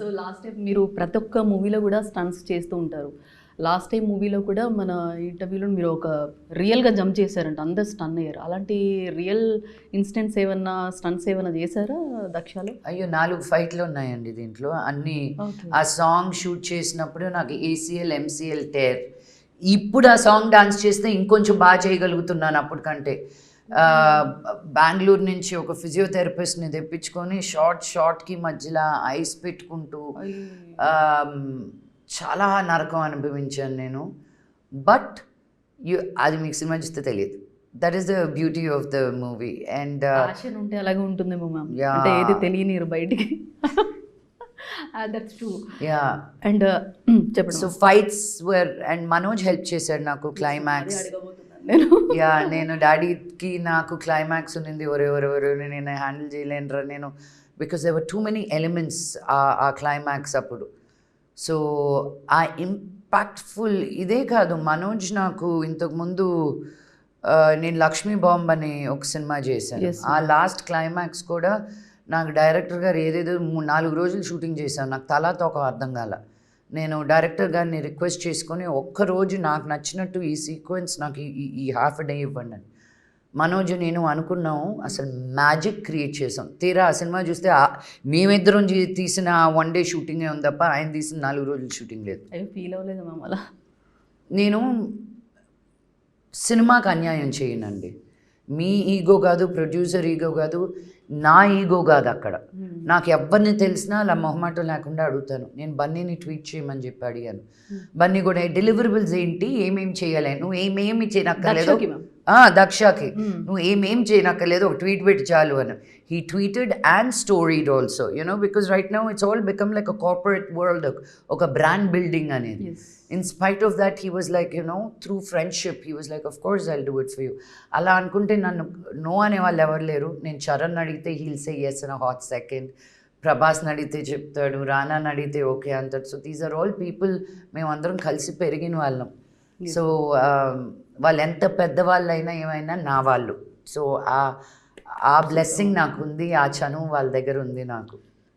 So last time మీరు ప్రతి ఒక్క మూవీలో కూడా స్టంట్స్ చేస్తూ ఉంటారు. లాస్ట్ టైం మూవీలో కూడా మన ఇంటర్వ్యూలో మీరు ఒక రియల్‌గా జంప్ చేశారంట. అందరూ స్టన్ అయ్యారు. అలాంటి రియల్ ఇన్సిడెంట్స్ ఏమన్నా స్టంట్స్ ఏమన్నా చేశారా దక్షలో? అయ్యో! 4 ఫైట్‌లు ఉన్నాయండి దీంట్లో. అన్నీ ఓకే. ఆ సాంగ్ షూట్ చేసినప్పుడు నాకు ఏసీఎల్, ఎంసీఎల్ టేర్. ఇప్పుడు ఆ సాంగ్ డాన్స్ చేస్తే ఇంకొంచెం బాగా చేయగలుగుతున్నాను అప్పటికంటే. బెంగుళూరు నుంచి ఒక ఫిజియోథెరపిస్ట్‌ని తెప్పించుకొని షాట్‌కి మధ్యలో ఐస్ పెట్టుకుంటూ ఆహ్, చాలా నరకం అనుభవించాను నేను. బట్ అది మీకు సినిమా చూస్తే తెలియదు. That is the beauty of the movie. And passion ఉంటే అలాగే ఉంటుందేమో మ్యామ్. Yeah. అంటే ఏది తెలియనియరు బయటికి. That's true. అండ్ చెప్పండి. So fights were and Manoj help చేశాడు నాకు క్లైమాక్స్. అడగబోతున్నాను నేను. నేను డాడీకి నాకు క్లైమాక్స్ ఉన్నింది ఎవరెవరెవరు నేను హ్యాండిల్ చేయలేనురా నేను, because there were too many elements ఆ క్లైమాక్స్ అప్పుడు. సో ఆ ఇంపాక్ట్ఫుల్ ఇదే కాదు, మనోజ్ నాకు ఇంతకుముందు నేను లక్ష్మీ బాంబ్ అని ఒక సినిమా చేశాను. Yes, ఆ లాస్ట్ క్లైమాక్స్ కూడా నాకు డైరెక్టర్ గారు ఏదేదో 4 రోజులు షూటింగ్ చేశాను. నాకు తలాతోక అర్థం కాల. నేను డైరెక్టర్ గారిని రిక్వెస్ట్ చేసుకొని ఒక్కరోజు నాకు నచ్చినట్టు ఈ సీక్వెన్స్ నాకు ఈ హాఫ్ డే ఇవ్వండి అని. మనోజ్ నేను అనుకున్నాము, అసలు మ్యాజిక్ క్రియేట్ చేసాం. తీరా ఆ సినిమా చూస్తే మేమిద్దరం తీసిన 1 డే షూటింగే ఉంది తప్ప ఆయన తీసిన 4 రోజులు షూటింగ్ లేదు. అయ్యో ఫీల్ అవ్వలేదు మ్యామ్ అలా? నేను సినిమాకి అన్యాయం చేయనండి. మీ ఈగో కాదు, ప్రొడ్యూసర్ ఈగో కాదు, నా ఈగో కాదు అక్కడ. నాకు ఎవరిని తెలిసినా అలా మొహమాటం లేకుండా అడుగుతాను. నేను బన్నీని ట్వీట్ చేయమని చెప్పి అడిగాను. బన్నీ కూడా డెలివరబుల్స్ ఏంటి, ఏమేమి చేయాలి, నువ్వు ఏమేమి చేయనక్కర్లేదు. దక్షకి నువ్వు ఏమేం చేయనక్కర్లేదు, ఒక ట్వీట్ పెట్టి చాలు అని. He tweeted and storeyed also, because right now it's all become like a corporate world, ఒక బ్రాండ్ బిల్డింగ్ అనేది. In spite of that, he was like, through friendship, he was like, of course I'll do it for you. అలా అనుకుంటే నన్ను no అనే వాళ్ళు ఎవరు లేరు. నేను చరణ్ అడిగితే he'll say yes in a hot second. ప్రభాస్ని అడిగితే చెప్తాడు, రానాని అడిగితే ఓకే అంటాడు. So these are all people, మేమందరం కలిసి పెరిగిన వాళ్ళం. సో వాళ్ళు ఎంత పెద్దవాళ్ళైనా ఏమైనా నా వాళ్ళు. సో ఆ బ్లెస్సింగ్ నాకు ఉంది, ఆ చనువు వాళ్ళ దగ్గర ఉంది నాకు.